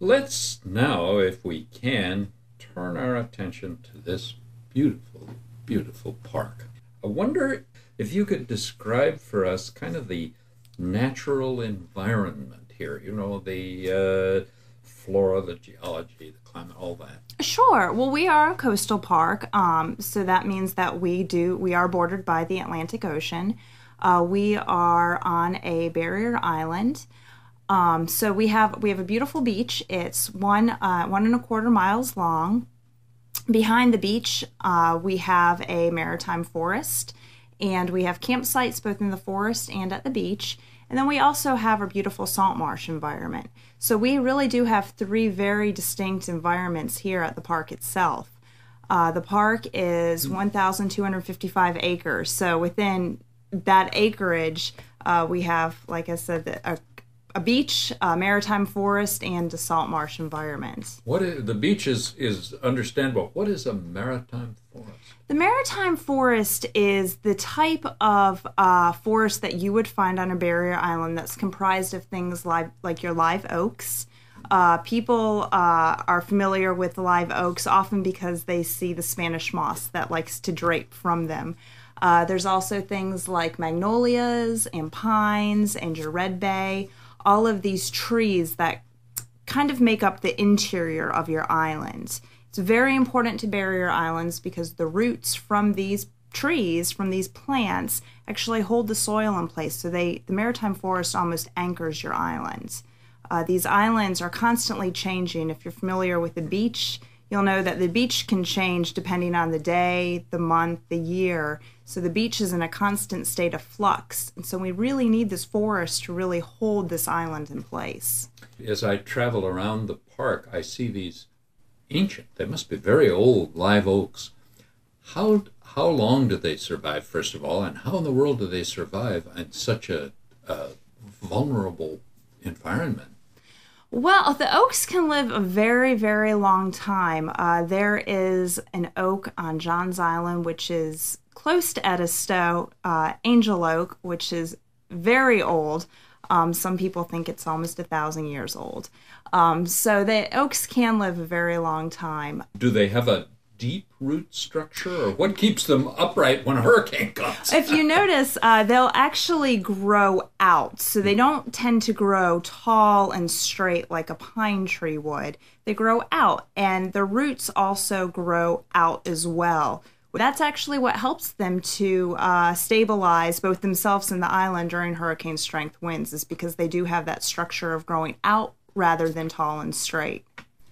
Let's now, if we can, turn our attention to this beautiful, beautiful park. I wonder if you could describe for us kind of the natural environment here, the flora, the geology, the climate, all that. Sure. Well, we are a coastal park, so that means that we are bordered by the Atlantic Ocean. We are on a barrier island. So we have a beautiful beach. It's 1.25 miles long. Behind the beach, we have a maritime forest, and we have campsites both in the forest and at the beach. And then we also have a beautiful salt marsh environment. So we really do have three very distinct environments here at the park itself. The park is 1,255 acres. So within that acreage, we have, like I said, a beach, a maritime forest, and a salt marsh environment. The beach is understandable. What is a maritime forest? The maritime forest is the type of forest that you would find on a barrier island that's comprised of things like your live oaks. People are familiar with live oaks often because they see the Spanish moss that likes to drape from them. There's also things like magnolias and pines and your red bay, all of these trees that kind of make up the interior of your island. It's very important to barrier islands because the roots from these trees, from these plants, actually hold the soil in place. So the maritime forest almost anchors your islands. These islands are constantly changing. If you're familiar with the beach, you'll know that the beach can change depending on the day, the month, the year. So the beach is in a constant state of flux. And so we really need this forest to really hold this island in place. As I travel around the park, I see these ancient, they must be very old, live oaks. How long do they survive, first of all, and how in the world do they survive in such a vulnerable environment? Well, the oaks can live a very, very long time. There is an oak on Johns Island, which is close to Edisto, Angel Oak, which is very old. Some people think it's almost 1,000 years old. So the oaks can live a very long time. Do they have a deep root structure, or what keeps them upright when a hurricane comes? If you notice, they'll actually grow out. So they don't tend to grow tall and straight like a pine tree would. They grow out, and the roots also grow out as well. That's actually what helps them to stabilize both themselves and the island during hurricane strength winds, is because they do have that structure of growing out rather than tall and straight.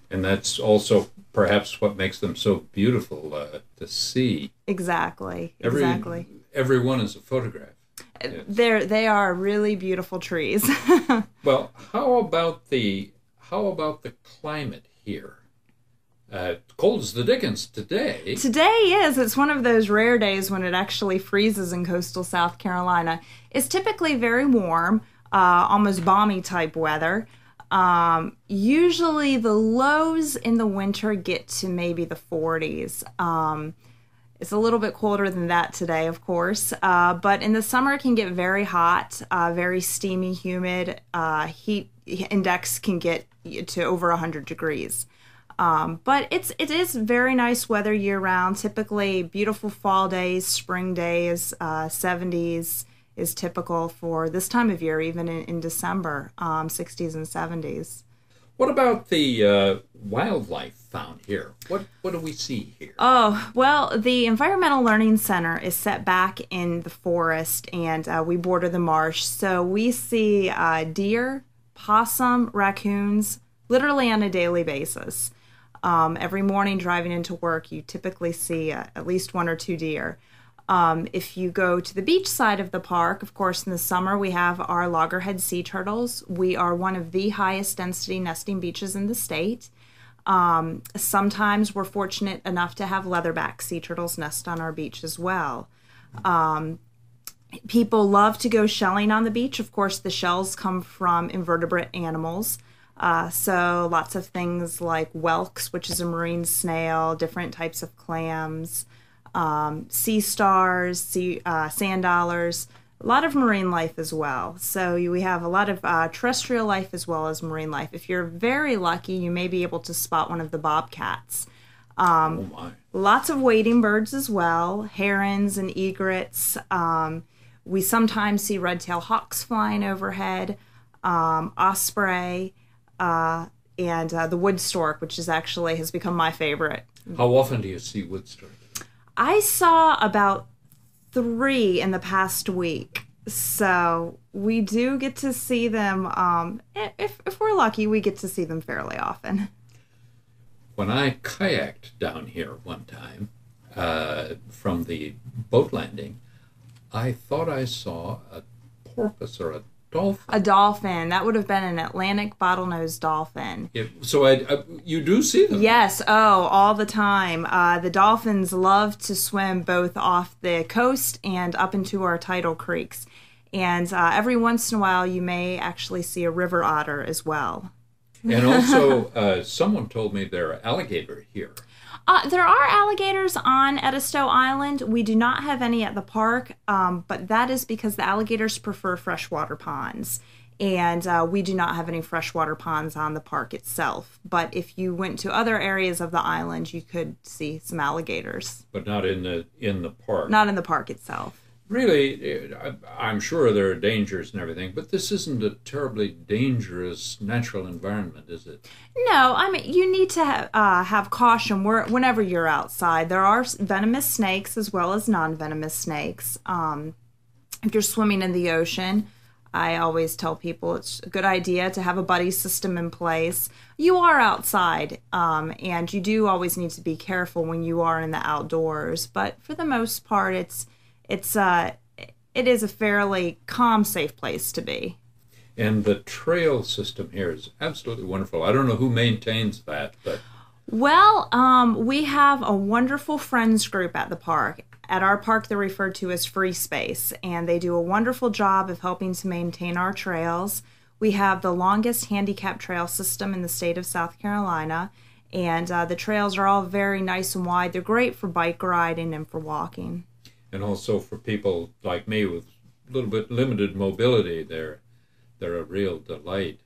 And that's also perhaps what makes them so beautiful to see. Exactly. Every one is a photograph. Yes. They are really beautiful trees. Well, how about the climate here? Cold as the dickens today. Today is. It's one of those rare days when it actually freezes in coastal South Carolina. It's typically very warm, almost balmy type weather. Usually the lows in the winter get to maybe the 40s. It's a little bit colder than that today, of course, but in the summer it can get very hot, very steamy, humid. Heat index can get to over 100 degrees. But it is very nice weather year round. Typically beautiful fall days, spring days, 70s is typical for this time of year, even in December, 60s and 70s. What about the wildlife found here? What do we see here? Oh, well, the Environmental Learning Center is set back in the forest, and we border the marsh. So we see deer, possum, raccoons, literally on a daily basis. Every morning driving into work, you typically see at least one or two deer. If you go to the beach side of the park, of course, in the summer, we have our loggerhead sea turtles. We are one of the highest density nesting beaches in the state. Sometimes we're fortunate enough to have leatherback sea turtles nest on our beach as well. People love to go shelling on the beach. Of course, the shells come from invertebrate animals. So lots of things like whelks, which is a marine snail, different types of clams, sea stars, sand dollars, A lot of marine life as well. So we have a lot of terrestrial life as well as marine life. If you're very lucky, you may be able to spot one of the bobcats. Oh my. Lots of wading birds as well, herons and egrets. We sometimes see red-tailed hawks flying overhead, osprey, and the wood stork, which is actually has become my favorite. How often do you see wood stork? I saw about 3 in the past week. So we do get to see them. If we're lucky, we get to see them fairly often. When I kayaked down here one time from the boat landing, I thought I saw a porpoise or a dolphin. A dolphin. That would have been an Atlantic bottlenose dolphin. So you do see them? Yes. Oh, all the time. The dolphins love to swim both off the coast and up into our tidal creeks. And every once in a while, you may actually see a river otter as well. And also, someone told me there are alligators here. There are alligators on Edisto Island. We do not have any at the park, but that is because the alligators prefer freshwater ponds. And we do not have any freshwater ponds on the park itself. But if you went to other areas of the island, you could see some alligators. But not in the park. Not in the park itself. Really, I'm sure there are dangers and everything, but this isn't a terribly dangerous natural environment, is it? No, I mean, you need to have caution whenever you're outside. There are venomous snakes as well as non-venomous snakes. If you're swimming in the ocean, I always tell people it's a good idea to have a buddy system in place. You are outside, and you do always need to be careful when you are in the outdoors, but for the most part, it is a fairly calm, safe place to be. And the trail system here is absolutely wonderful. I don't know who maintains that, but... Well, we have a wonderful friends group at the park. At our park, they're referred to as Free Space, and they do a wonderful job of helping to maintain our trails. We have the longest handicap trail system in the state of South Carolina, and the trails are all very nice and wide. They're great for bike riding and for walking. And also for people like me with a little bit limited mobility, they're a real delight.